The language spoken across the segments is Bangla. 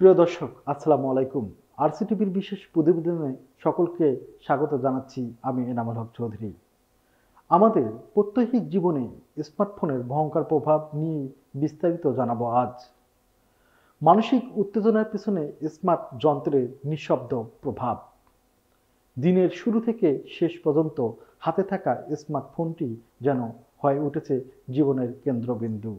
প্রিয় দর্শক, আসসালামু আলাইকুম। আরসিটিভির বিশেষ প্রতিবেদনে সকলকে স্বাগত জানাচ্ছি। আমি এনামুল হক চৌধুরী। আমাদের প্রত্যেক জীবনে স্মার্টফোনের ভয়ঙ্কর প্রভাব নিয়ে বিস্তারিত জানাবো আজ। মানসিক উত্তেজনার পেছনে স্মার্ট যন্ত্রের নিঃশব্দ প্রভাব। দিনের শুরু থেকে শেষ পর্যন্ত হাতে থাকা স্মার্টফোনটি যেন হয়ে উঠেছে জীবনের কেন্দ্রবিন্দু।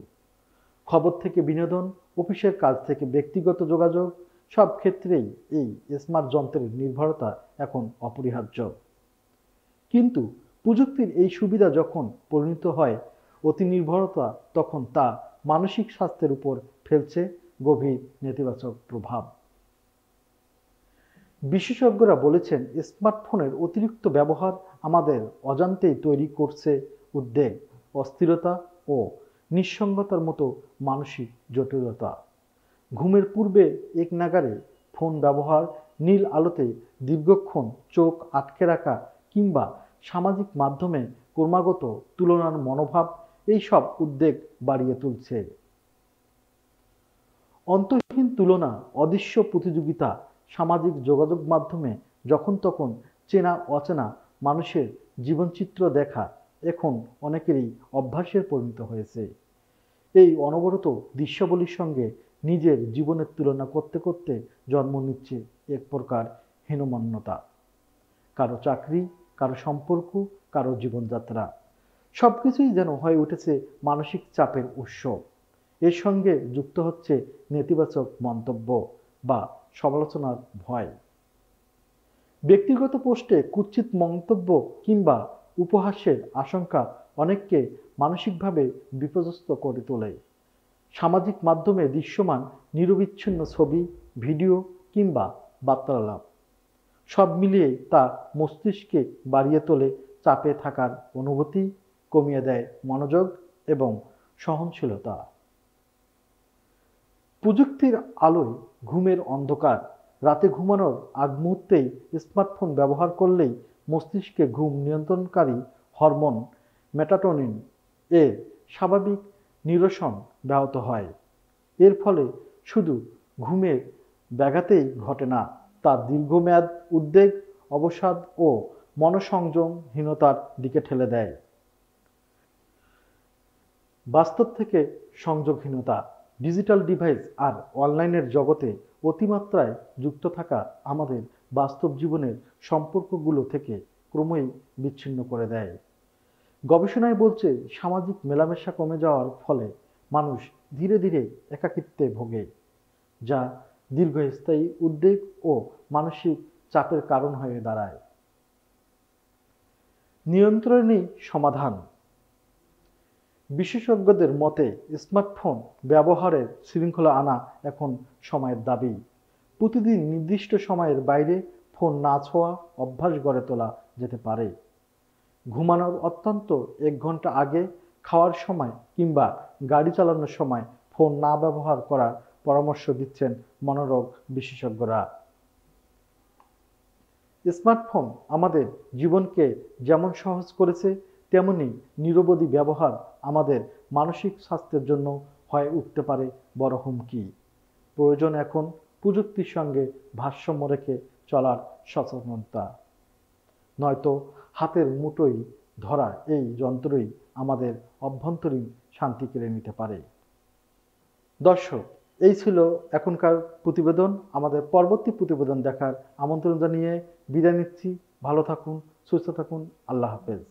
খবর থেকে বিনোদন, অফিসের কাজ থেকে ব্যক্তিগত যোগাযোগ, সব ক্ষেত্রেই এই স্মার্ট যন্ত্রের নির্ভরতা এখন অপরিহার্য। কিন্তু প্রযুক্তির এই সুবিধা যখন পরিণত হয় অতি নির্ভরতা, তখন তা মানসিক স্বাস্থ্যের উপর ফেলছে গভীর নেতিবাচক প্রভাব। বিশেষজ্ঞরা বলেছেন, স্মার্টফোনের অতিরিক্ত ব্যবহার আমাদের অজান্তেই তৈরি করছে উদ্বেগ, অস্থিরতা ও নিঃসঙ্গতার মতো মানসিক জটিলতা। ঘুমের পূর্বে একনাগাড়ে ফোন ব্যবহার, নীল আলোতে দীর্ঘক্ষণ চোখ আটকে রাখা কিংবা সামাজিক মাধ্যমে ক্রমাগত তুলনার মনোভাব এই সব উদ্বেগ বাড়িয়ে তুলছে। অন্তহীন তুলনা, অদৃশ্য প্রতিযোগিতা, সামাজিক যোগাযোগ মাধ্যমে যখন তখন চেনা অচেনা মানুষের জীবনচিত্র দেখা এখন অনেকেরই অভ্যাসের পরিণত হয়েছে। এই অনবরত দৃশ্যাবলীর সঙ্গে নিজের জীবনের তুলনা করতে করতে জন্ম নিচ্ছে এক প্রকার হীনমন্যতা। কারো চাকরি, কারো সম্পর্ক, কারো জীবনযাত্রা, সবকিছুই যেন হয়ে উঠেছে মানসিক চাপের উৎস। এর সঙ্গে যুক্ত হচ্ছে নেতিবাচক মন্তব্য বা সমালোচনার ভয়। ব্যক্তিগত পোস্টে কুৎসিত মন্তব্য কিংবা উপহাসের আশঙ্কা অনেককে মানসিকভাবে বিপর্যস্ত করে তোলে। সামাজিক মাধ্যমে দৃশ্যমান নিরবিচ্ছিন্ন ছবি, ভিডিও কিংবা বার্তালাপ, সব মিলিয়ে তা মস্তিষ্কে বাড়িয়ে তোলে চাপে থাকার অনুভূতি, কমিয়ে দেয় মনোযোগ এবং সহনশীলতা। প্রযুক্তির আলোয় ঘুমের অন্ধকার, রাতে ঘুমানোর আগ মুহূর্তেই স্মার্টফোন ব্যবহার করলেই মস্তিষ্কে ঘুম নিয়ন্ত্রণকারী হরমোন মেলাটোনিন এর স্বাভাবিক নিরসন ব্যাহত হয়। এর ফলে শুধু ঘুমের ব্যাঘাতেই ঘটে না, তা দীর্ঘমেয়াদ উদ্বেগ, অবসাদ ও মনঃসংযমহীনতার দিকে ঠেলে দেয়। বাস্তব থেকে সংযোগহীনতা, ডিজিটাল ডিভাইস আর অনলাইনের জগতে অতিমাত্রায় যুক্ত থাকা আমাদের বাস্তব জীবনের সম্পর্কগুলো থেকে ক্রমেই বিচ্ছিন্ন করে দেয়। গবেষণায় বলছে, সামাজিক মেলামেশা কমে যাওয়ার ফলে মানুষ ধীরে ধীরে একাকিত্বে ভোগে, যা দীর্ঘস্থায়ী উদ্বেগ ও মানসিক চাপের কারণ হয়ে দাঁড়ায়। নিয়ন্ত্রণই সমাধান। বিশেষজ্ঞদের মতে স্মার্টফোন ব্যবহারের শৃঙ্খলা আনা এখন সময়ের দাবি। প্রতিদিন নির্দিষ্ট সময়ের বাইরে ফোন না ছোঁয়া অভ্যাস গড়ে তোলা যেতে পারে। ঘুমানোর অত্যন্ত 1 ঘন্টা আগে, খাওয়ার সময় কিংবা গাড়ি চালানোর সময় ফোন না ব্যবহার করার পরামর্শ দিচ্ছেন মনোরোগ বিশেষজ্ঞরা। স্মার্টফোন আমাদের জীবনকে যেমন সহজ করেছে, তেমনি নিরবধি ব্যবহার আমাদের মানসিক স্বাস্থ্যের জন্য হয়ে উঠতে পারে বড় হুমকি। প্রয়োজন এখন প্রযুক্তির সঙ্গে ভারসাম্য রেখে চলার সচেতনতা। নয়তো হাতের মুঠোয় ধরা এই যন্ত্রই আমাদের অভ্যন্তরীণ শান্তি কেড়ে নিতে পারে। দর্শক, এই ছিল এখনকার প্রতিবেদন। আমাদের পরবর্তী প্রতিবেদন দেখার আমন্ত্রণ জানিয়ে বিদায় নিচ্ছি। ভালো থাকুন, সুস্থ থাকুন। আল্লাহ হাফেজ।